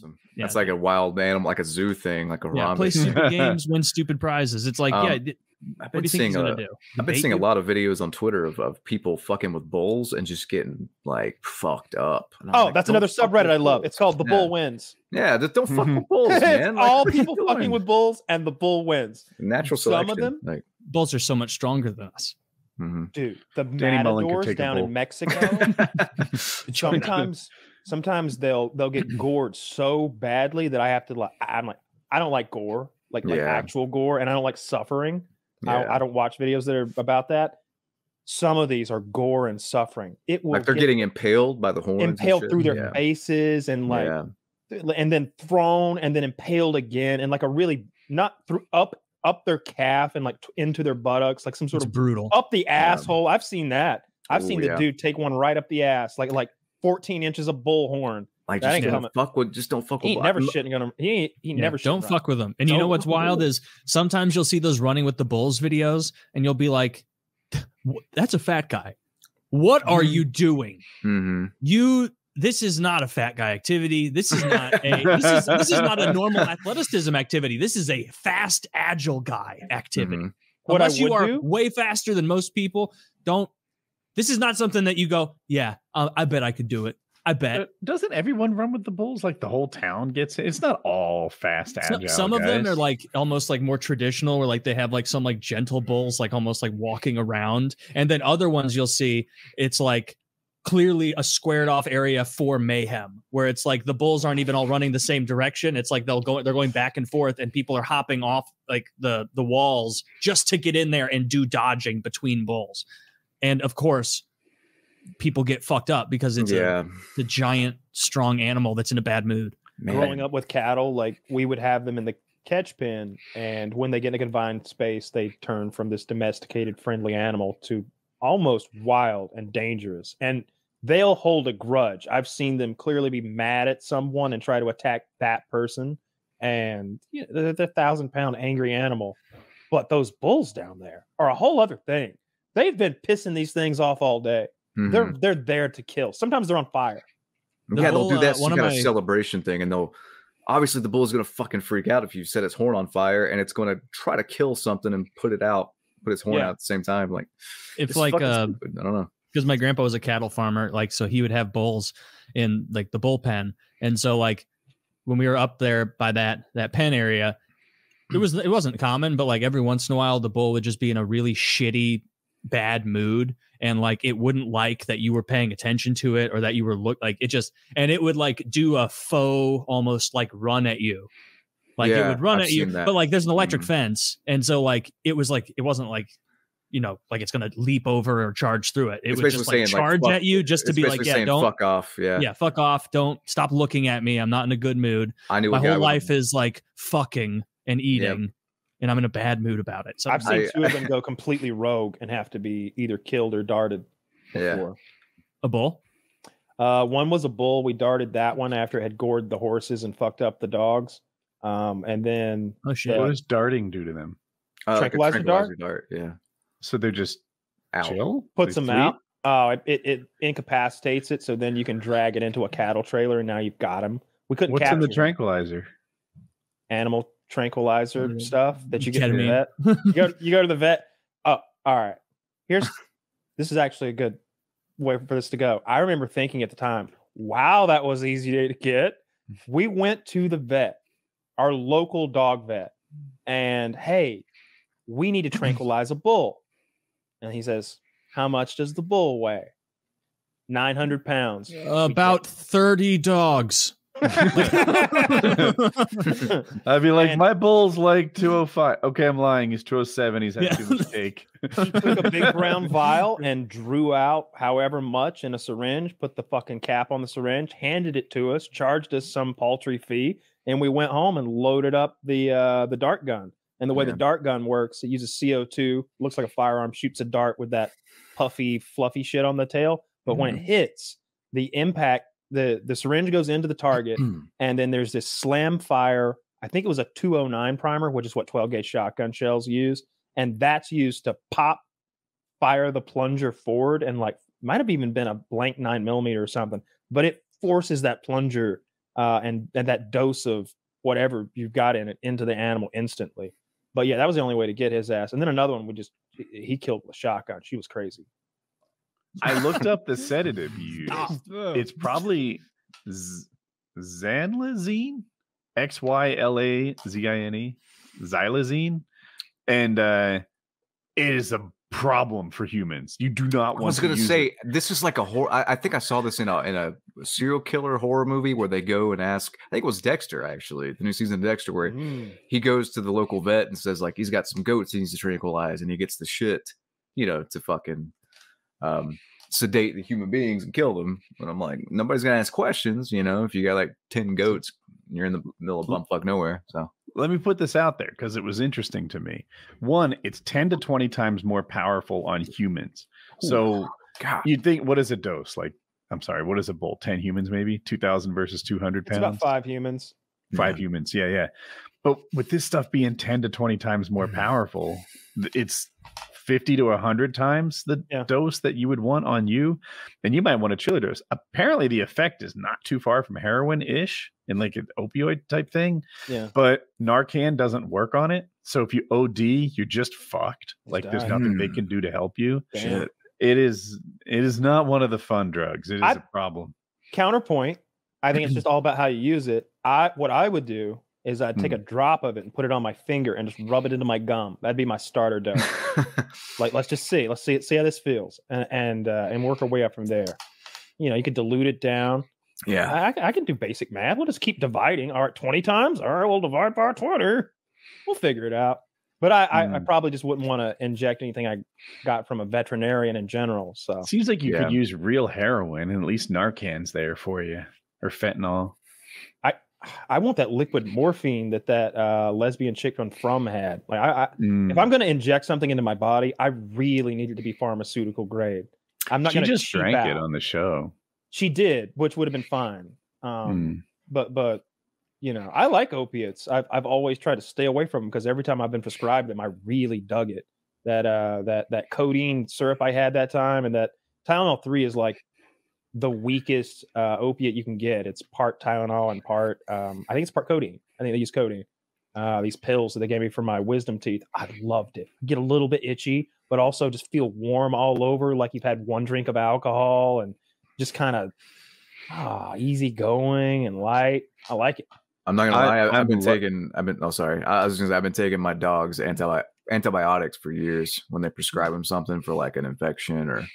awesome. That's like a wild animal, like a zoo thing, like a rhombic. Play stupid games, win stupid prizes. It's like, what do you think he's gonna do? I've been seeing a lot of videos on Twitter of people fucking with bulls and just getting like fucked up. Oh, that's another subreddit I love. It's called The Bull Wins. Yeah, just don't fuck with bulls, man. Like, all people fucking with bulls, and the bull wins. Natural selection. Some of them, like bulls are so much stronger than us. Dude, the matadors down in Mexico. sometimes they'll get gored so badly that I have to I don't like gore, like actual gore, and I don't like suffering. I don't watch videos that are about that. Some of these are gore and suffering. It will like they're getting impaled by the horns, impaled through their faces, and and then thrown, and then impaled again, and like a really not through up their calf and like into their buttocks, like some sort of brutal up the asshole. I've seen that. I've seen the dude take one right up the ass, like 14 inches of bull horn. Like just don't fuck with he ain't never shitting on him. He never don't fuck with them. And you know what's wild is sometimes you'll see those running with the bulls videos and you'll be like, that's a fat guy. What are you doing? This is not a fat guy activity. This is not this is not a normal athleticism activity. This is a fast, agile guy activity. Unless you are way faster than most people, this is not something that you go, I bet I could do it. I bet. Doesn't everyone run with the bulls? Like the whole town gets it. It's not all fast, agile. Some of them are like almost like more traditional, where like they have like some like gentle bulls, like almost like walking around. And then other ones you'll see, it's like clearly a squared off area for mayhem, where it's like the bulls aren't even all running the same direction. It's like they're going back and forth, and people are hopping off like the walls just to get in there and do dodging between bulls. And of course, people get fucked up because it's the giant, strong animal that's in a bad mood. Growing up with cattle, like we would have them in the catch pen, and when they get in a confined space, they turn from this domesticated, friendly animal to almost wild and dangerous. And they'll hold a grudge. I've seen them clearly be mad at someone and try to attack that person. And they're a 1,000-pound angry animal. But those bulls down there are a whole other thing. They've been pissing these things off all day. They're there to kill. Sometimes they're on fire. They'll do that kind of celebration thing, and obviously the bull is going to fucking freak out if you set its horn on fire, and it's going to try to kill something and put its horn out at the same time. Like it's like I don't know, because my grandpa was a cattle farmer, like so he would have bulls in like the bullpen, and so like when we were up there by that pen area, it wasn't common, but like every once in a while the bull would just be in a really shitty, bad mood, and like it wouldn't like that you were paying attention to it, or that you were and it would like do a faux almost like run at you, like it would run at you, but like there's an electric fence, and so like it wasn't like like it's gonna leap over or charge through it. It would just like charge at you just to be like, don't fuck off, fuck off, don't stop looking at me, I'm not in a good mood. My whole life is like fucking and eating. And I'm in a bad mood about it. So I've seen two of them go completely rogue and have to be either killed or darted before. A bull? One was a bull. We darted that one after it had gored the horses and fucked up the dogs. And then what does darting do to them? Tranquilizer dart. Yeah. So they're just chill? Puts them out. It incapacitates it, so then you can drag it into a cattle trailer, and now you've got them. We couldn't. What's in the tranquilizer? Animal tranquilizer stuff that you get to the vet. You go to the vet. Oh, all right. This is actually a good way for this to go. I remember thinking at the time, wow, that was easy to get. We went to the vet, our local dog vet, and hey, we need to tranquilize a bull. And he says, how much does the bull weigh? 900 pounds. About 30 dogs. I'd be like, my bull's like 205. Okay, I'm lying. He's 207. He's had too much cake. He took a big brown vial and drew out however much in a syringe, put the fucking cap on the syringe, handed it to us, charged us some paltry fee, and we went home and loaded up the dart gun. And the way the dart gun works, it uses CO2, looks like a firearm, shoots a dart with that puffy, fluffy shit on the tail. But when it hits, the impact, the syringe goes into the target, and then there's this slam fire. I think it was a 209 primer, which is what 12 gauge shotgun shells use, and that's used to fire the plunger forward, and like might have even been a blank 9mm or something, but it forces that plunger and that dose of whatever you've got in it into the animal instantly. But yeah, that was the only way to get his ass. And then another one he killed with a shotgun. She was crazy. I looked up the sedative you used. It's probably Xylazine, Xylazine, xylazine, and it is a problem for humans. You do not want. I was going to say this is like a horror. I think I saw this in a serial killer horror movie where they go and ask. I think it was Dexter, actually, the new season of Dexter, where he goes to the local vet and says like he's got some goats he needs to tranquilize, and he gets the shit, to fucking sedate the human beings and kill them. But I'm like, nobody's gonna ask questions, if you got like 10 goats, you're in the middle of bumfuck nowhere. So let me put this out there because it was interesting to me. One, it's 10 to 20 times more powerful on humans. So you'd think, what is a dose? Like, I'm sorry, what is a bolt? 10 humans, maybe 2,000 versus 200 pounds. It's about 5 humans. 5 humans, yeah. But with this stuff being 10 to 20 times more powerful, it's 50 to 100 times the dose that you would want on you, and you might want a chili dose. Apparently the effect is not too far from heroin-ish in like an opioid type thing, but Narcan doesn't work on it. So if you OD, you're just fucked. Like there's nothing they can do to help you. Shit. It is not one of the fun drugs. It is a problem. Counterpoint, I think it's just all about how you use it. What I would do is I'd take a drop of it and put it on my finger and just rub it into my gum. That'd be my starter dose. Like, let's see how this feels, and work our way up from there. You could dilute it down. Yeah, I can do basic math. We'll just keep dividing. All right, 20 times. All right, we'll divide by 20. We'll figure it out. But I probably just wouldn't want to inject anything I got from a veterinarian in general. So seems like you could use real heroin, and at least Narcan's there for you, or fentanyl. I want that liquid morphine that lesbian chick from From had. Like if I'm going to inject something into my body, I really need it to be pharmaceutical grade. I'm not going to just drank it on the show. She did, which would have been fine. But I like opiates. I've always tried to stay away from them because every time I've been prescribed them, I really dug it. That codeine syrup I had that time, and that Tylenol 3 is like the weakest opiate you can get. It's part Tylenol and part I think it's part codeine. I think they use codeine. These pills that they gave me for my wisdom teeth, I loved it. Get a little bit itchy, but also just feel warm all over, like you've had one drink of alcohol, and just kind of easy going and light. I like it. I'm not gonna lie. I've been taking my dog's antibiotics for years when they prescribe him something for like an infection, or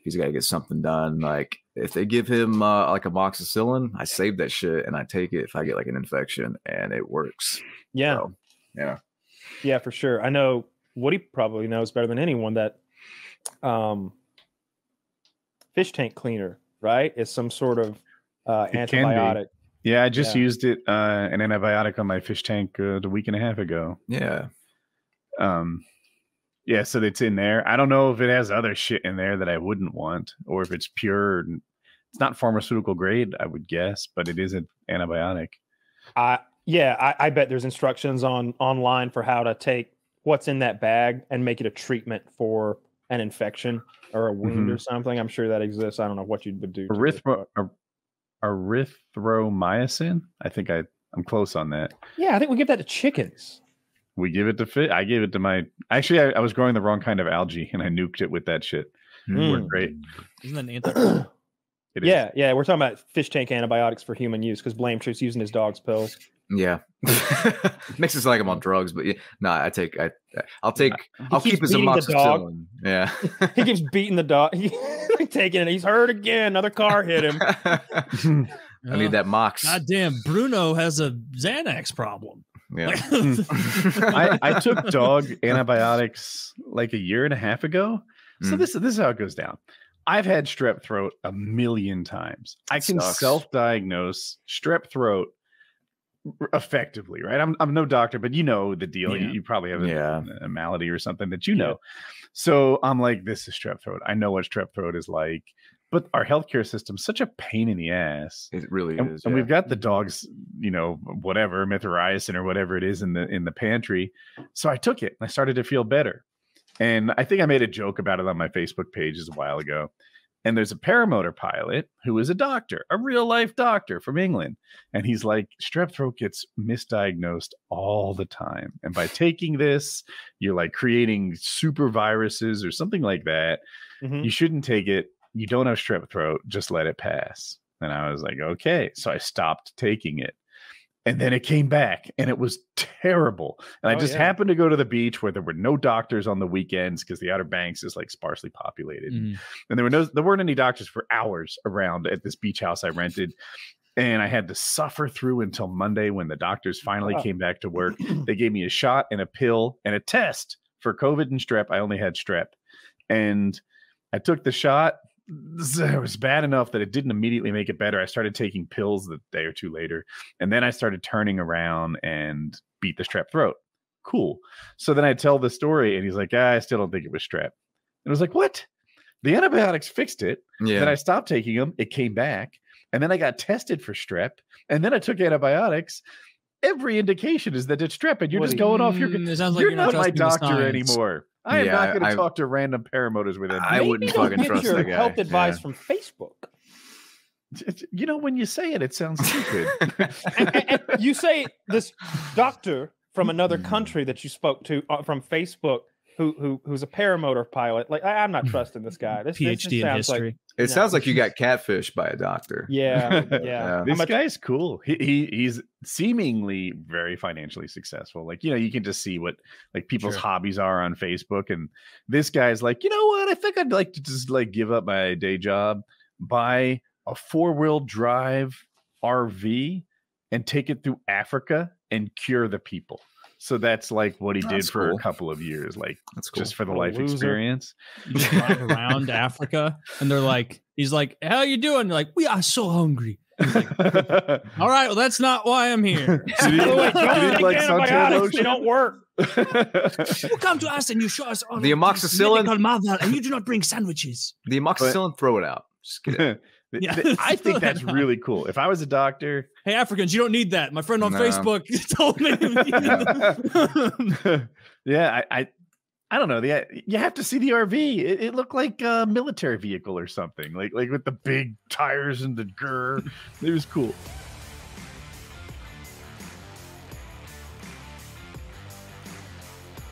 he's got to get something done. Like if they give him like amoxicillin, I save that shit and I take it if I get like an infection, and it works. Yeah. So, yeah, for sure. I know Woody probably knows better than anyone that fish tank cleaner, right, is some sort of antibiotic. Yeah, I just used it an antibiotic on my fish tank a week and a half ago. Yeah. Yeah, so it's in there. I don't know if it has other shit in there that I wouldn't want, or if it's pure. It's not pharmaceutical grade, I would guess, but it is an antibiotic. I bet there's instructions online for how to take what's in that bag and make it a treatment for an infection or a wound or something. I'm sure that exists. I don't know what you would do. Erythromycin? I think I'm close on that. Yeah, I think we give that to chickens. We give it to fish. I gave it to my. Actually, I was growing the wrong kind of algae, and I nuked it with that shit. Worked great. Isn't that an antibiotic? Yeah. We're talking about fish tank antibiotics for human use because Blame Truth's using his dog's pills. Yeah, makes it sound like I'm on drugs, but I'll keep his amoxicillin. Yeah, he keeps beating the dog. He's taking it. He's hurt again. Another car hit him. I need that mox. Goddamn, Bruno has a Xanax problem. Yeah, I took dog antibiotics like a year and a half ago. So this is how it goes down. I've had strep throat a million times. I can self-diagnose strep throat effectively, right? I'm no doctor, but you know the deal. You probably have a malady or something that you know. So I'm like, this is strep throat. I know what strep throat is like. But our healthcare system's such a pain in the ass. It really is. And we've got the dogs, whatever, mithriasin or whatever it is in the pantry. So I took it and I started to feel better. And I think I made a joke about it on my Facebook page a while ago. And there's a paramotor pilot who is a doctor, a real life doctor from England. And he's like, strep throat gets misdiagnosed all the time. And by taking this, you're like creating super viruses or something like that. You shouldn't take it. You don't have strep throat. Just let it pass. And I was like, okay. So I stopped taking it. And then it came back and it was terrible. And I just happened to go to the beach where there were no doctors on the weekends because the Outer Banks is like sparsely populated. And there weren't any doctors for hours around at this beach house I rented. And I had to suffer through until Monday when the doctors finally came back to work. They gave me a shot and a pill and a test for COVID and strep. I only had strep. And I took the shot. It was bad enough that it didn't immediately make it better. I started taking pills the day or two later, and then I started turning around and beat the strep throat. Cool. So then I tell the story, and he's like, I still don't think it was strep. And I was like, what? The antibiotics fixed it. Yeah. Then I stopped taking them. It came back, and then I got tested for strep, and then I took antibiotics. Every indication is that it's strep, and you're just going off your. You're not my doctor anymore. I am not going to talk to random paramotors with it. I wouldn't fucking trust that guy. Health advice from Facebook. You know, when you say it, it sounds stupid. and you say this doctor from another country that you spoke to from Facebook, who's a paramotor pilot. Like, I'm not trusting this guy. This PhD in history. It sounds like you got catfished by a doctor. Yeah. This guy's cool. He's seemingly very financially successful. Like, you know, you can just see what like people's hobbies are on Facebook. And this guy's like, you know what? I think I'd like to just like give up my day job, buy a 4-wheel drive RV and take it through Africa and cure the people. So that's like what he did for a couple of years, like that's cool. Just for the life experience. You just drive around Africa, and they're like, he's like, "How you doing?" They're like, "We are so hungry." Like, all right, well, that's not why I'm here. They don't work. You come to us and you show us all the amoxicillin, mother, and you do not bring sandwiches. The amoxicillin, throw it out. Just get it. I think that's really cool. If I was a doctor, hey Africans, you don't need that. My friend on Facebook told me. I don't know. You have to see the RV. It looked like a military vehicle or something, like with the big tires and the grr. It was cool.